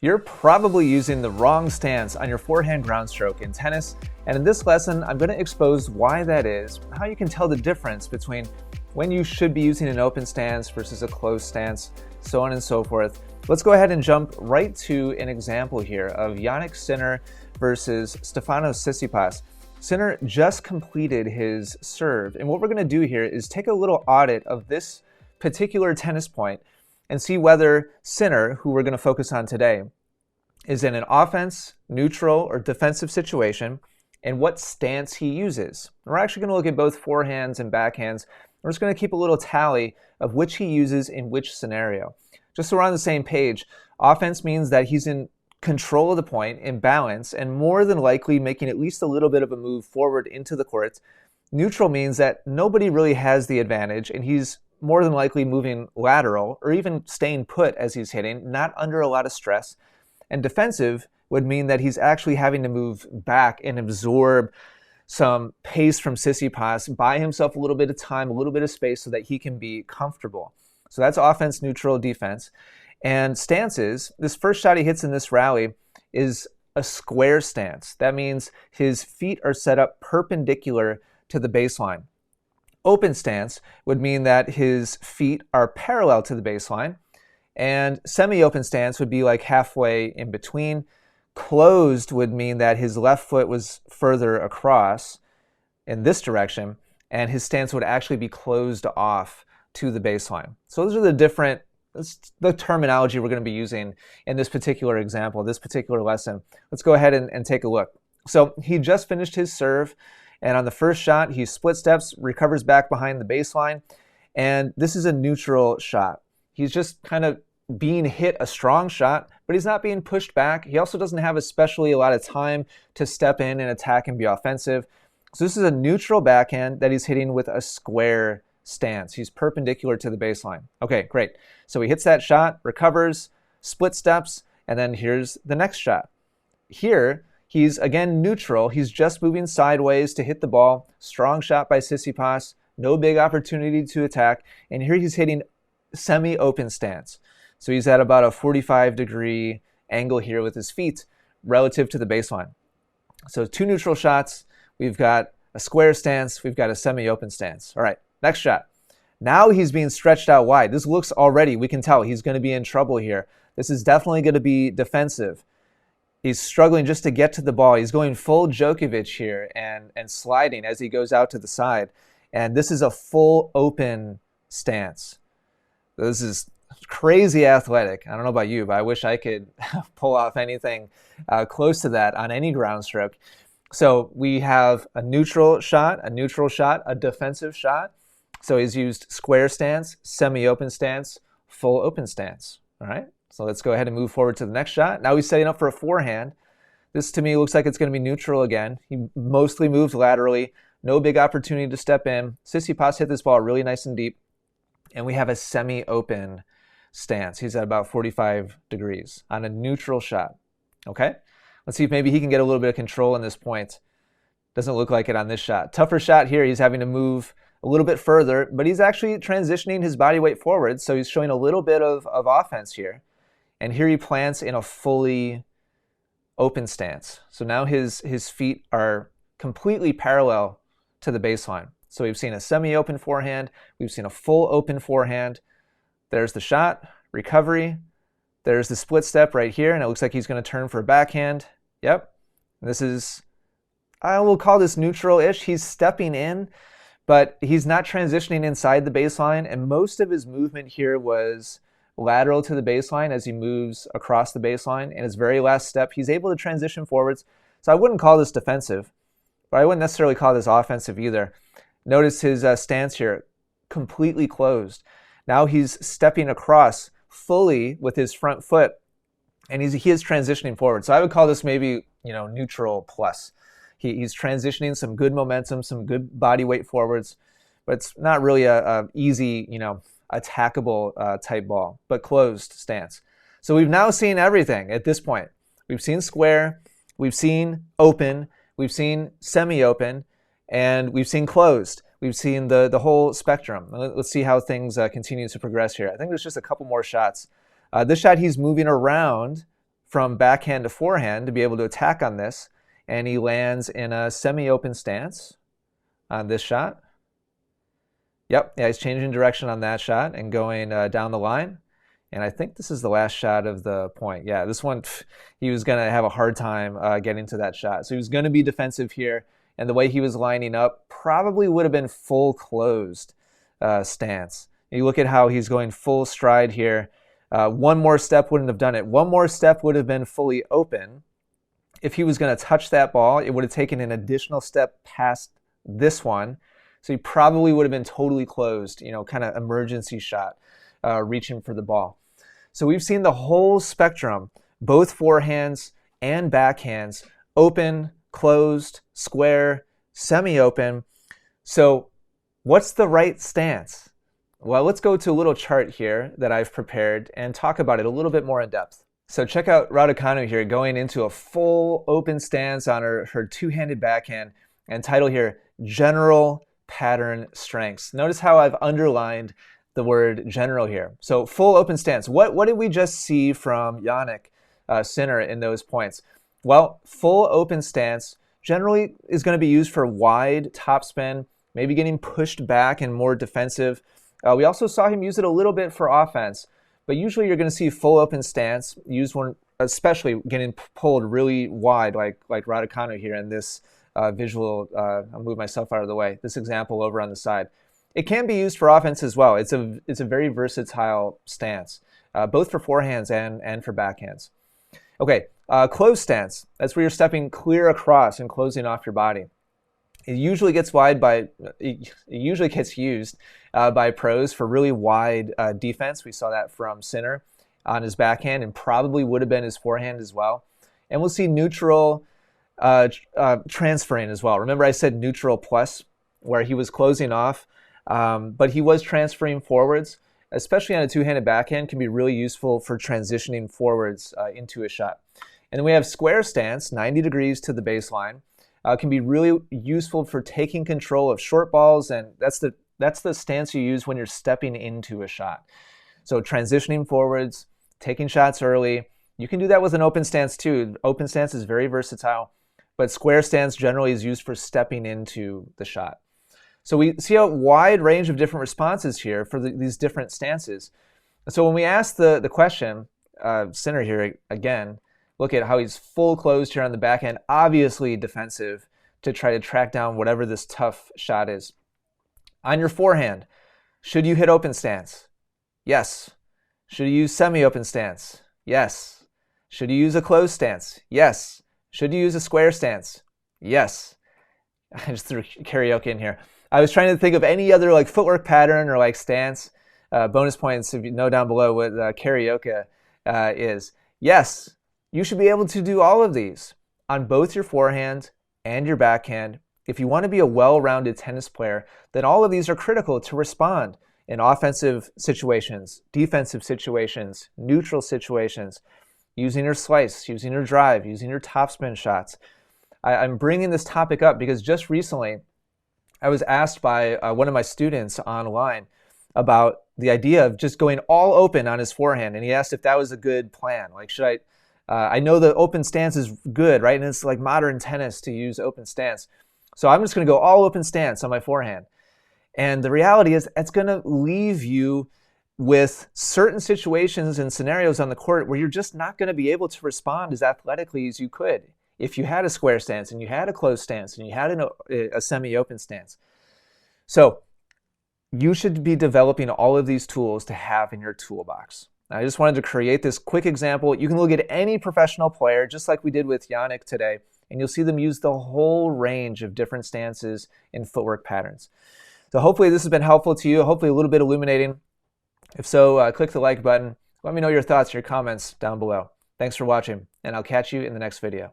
You're probably using the wrong stance on your forehand ground stroke in tennis, and in this lesson, I'm going to expose why that is, how you can tell the difference between when you should be using an open stance versus a closed stance, so on and so forth. Let's go ahead and jump right to an example here of Jannik Sinner versus Stefanos Tsitsipas. Sinner just completed his serve, and what we're going to do here is take a little audit of this particular tennis point and see whether Sinner, who we're going to focus on today, is in an offense, neutral, or defensive situation, and what stance he uses. We're actually going to look at both forehands and backhands. We're just going to keep a little tally of which he uses in which scenario. Just so we're on the same page, offense means that he's in control of the point, in balance, and more than likely making at least a little bit of a move forward into the court. Neutral means that nobody really has the advantage, and he's more than likely moving lateral or even staying put as he's hitting, not under a lot of stress. And defensive would mean that he's actually having to move back and absorb some pace from Tsitsipas, buy himself a little bit of time, a little bit of space so that he can be comfortable. So that's offense, neutral, defense. And stances, this first shot he hits in this rally is a square stance. That means his feet are set up perpendicular to the baseline. Open stance would mean that his feet are parallel to the baseline, and semi-open stance would be like halfway in between. Closed would mean that his left foot was further across in this direction, and his stance would actually be closed off to the baseline. So those are the terminology we're going to be using in this particular example, this particular lesson. Let's go ahead and take a look. So he just finished his serve, and on the first shot, he split steps, recovers back behind the baseline, and this is a neutral shot. He's just kind of being hit a strong shot, but he's not being pushed back. He also doesn't have especially a lot of time to step in and attack and be offensive. So this is a neutral backhand that he's hitting with a square stance. He's perpendicular to the baseline. Okay, great. So he hits that shot, recovers, split steps, and then here's the next shot. Here, he's again neutral. He's just moving sideways to hit the ball. Strong shot by Tsitsipas. No big opportunity to attack. And here he's hitting semi-open stance. So he's at about a 45-degree angle here with his feet relative to the baseline. So two neutral shots. We've got a square stance. We've got a semi-open stance. All right, next shot. Now he's being stretched out wide. This looks already, we can tell he's going to be in trouble here. This is definitely going to be defensive. He's struggling just to get to the ball. He's going full Djokovic here and sliding as he goes out to the side. And this is a full open stance. This is crazy athletic. I don't know about you, but I wish I could pull off anything close to that on any ground stroke. So we have a neutral shot, a defensive shot. So he's used square stance, semi-open stance, full open stance. All right. So let's go ahead and move forward to the next shot. Now he's setting up for a forehand. This to me looks like it's going to be neutral again. He mostly moves laterally. No big opportunity to step in. Tsitsipas hit this ball really nice and deep. And we have a semi-open stance. He's at about 45 degrees on a neutral shot. Okay? Let's see if maybe he can get a little bit of control in this point. Doesn't look like it on this shot. Tougher shot here. He's having to move a little bit further, but he's actually transitioning his body weight forward, so he's showing a little bit of offense here. And here he plants in a fully open stance. So now his feet are completely parallel to the baseline. So we've seen a semi-open forehand. We've seen a full open forehand. There's the shot, recovery. There's the split step right here, and it looks like he's going to turn for a backhand. Yep. This is, I will call this neutral-ish. He's stepping in, but he's not transitioning inside the baseline, and most of his movement here was lateral to the baseline as he moves across the baseline. In his very last step, he's able to transition forwards. So I wouldn't call this defensive, but I wouldn't necessarily call this offensive either. Notice his stance here, completely closed. Now he's stepping across fully with his front foot, and he is transitioning forward. So I would call this maybe, neutral plus. He's transitioning some good momentum, some good body weight forwards, but it's not really a easy, attackable type ball, but closed stance. So we've now seen everything at this point. We've seen square, we've seen open, we've seen semi-open, and we've seen closed. We've seen the whole spectrum. Let's see how things continue to progress here. I think there's just a couple more shots. This shot, he's moving around from backhand to forehand to be able to attack on this, and he lands in a semi-open stance on this shot. Yep, yeah, he's changing direction on that shot and going down the line. And I think this is the last shot of the point. Yeah, this one, he was going to have a hard time getting to that shot. So he was going to be defensive here. And the way he was lining up probably would have been full closed stance. You look at how he's going full stride here. One more step wouldn't have done it. One more step would have been fully open. If he was going to touch that ball, it would have taken an additional step past this one. So he probably would have been totally closed, kind of emergency shot, reaching for the ball. So we've seen the whole spectrum, both forehands and backhands, open, closed, square, semi-open. So what's the right stance? Well, let's go to a little chart here that I've prepared and talk about it a little bit more in depth. So check out Raducanu here going into a full open stance on her two-handed backhand, and title here, General Pattern Strengths. Notice how I've underlined the word general here. So full open stance. What did we just see from Jannik Sinner in those points? Well, full open stance generally is going to be used for wide topspin, maybe getting pushed back and more defensive. We also saw him use it a little bit for offense, but usually you're going to see full open stance used when, especially getting pulled really wide, like Raducanu here in this visual. I'll move myself out of the way. This example over on the side. It can be used for offense as well. It's a very versatile stance, both for forehands and for backhands. Okay, closed stance. That's where you're stepping clear across and closing off your body. It usually gets used by pros for really wide defense. We saw that from Sinner on his backhand, and probably would have been his forehand as well. And we'll see neutral transferring as well. Remember I said neutral plus, where he was closing off, but he was transferring forwards, especially on a two-handed backhand, can be really useful for transitioning forwards into a shot. And then we have square stance, 90 degrees to the baseline. Can be really useful for taking control of short balls, and that's the stance you use when you're stepping into a shot. So transitioning forwards, taking shots early. You can do that with an open stance too. Open stance is very versatile, but square stance generally is used for stepping into the shot. So we see a wide range of different responses here for these different stances. So when we ask the question, Sinner here again, look at how he's full closed here on the backhand, obviously defensive to try to track down whatever this tough shot is. On your forehand, should you hit open stance? Yes. Should you use semi-open stance? Yes. Should you use a closed stance? Yes. Should you use a square stance? Yes. I just threw karaoke in here. I was trying to think of any other footwork pattern or stance. Bonus points if you know down below what karaoke is. Yes. You should be able to do all of these on both your forehand and your backhand. If you want to be a well-rounded tennis player, then all of these are critical to respond in offensive situations, defensive situations, neutral situations, using your slice, using your drive, using your topspin shots. I'm bringing this topic up because just recently I was asked by one of my students online about the idea of just going all open on his forehand, and he asked if that was a good plan. Should I know the open stance is good, right? And it's like modern tennis to use open stance. So I'm just going to go all open stance on my forehand. And the reality is it's going to leave you with certain situations and scenarios on the court where you're just not going to be able to respond as athletically as you could if you had a square stance and you had a closed stance and you had a semi-open stance. So you should be developing all of these tools to have in your toolbox. I just wanted to create this quick example. You can look at any professional player, just like we did with Jannik today, and you'll see them use the whole range of different stances and footwork patterns. So hopefully this has been helpful to you, hopefully a little bit illuminating. If so, click the like button. Let me know your thoughts, your comments down below. Thanks for watching, and I'll catch you in the next video.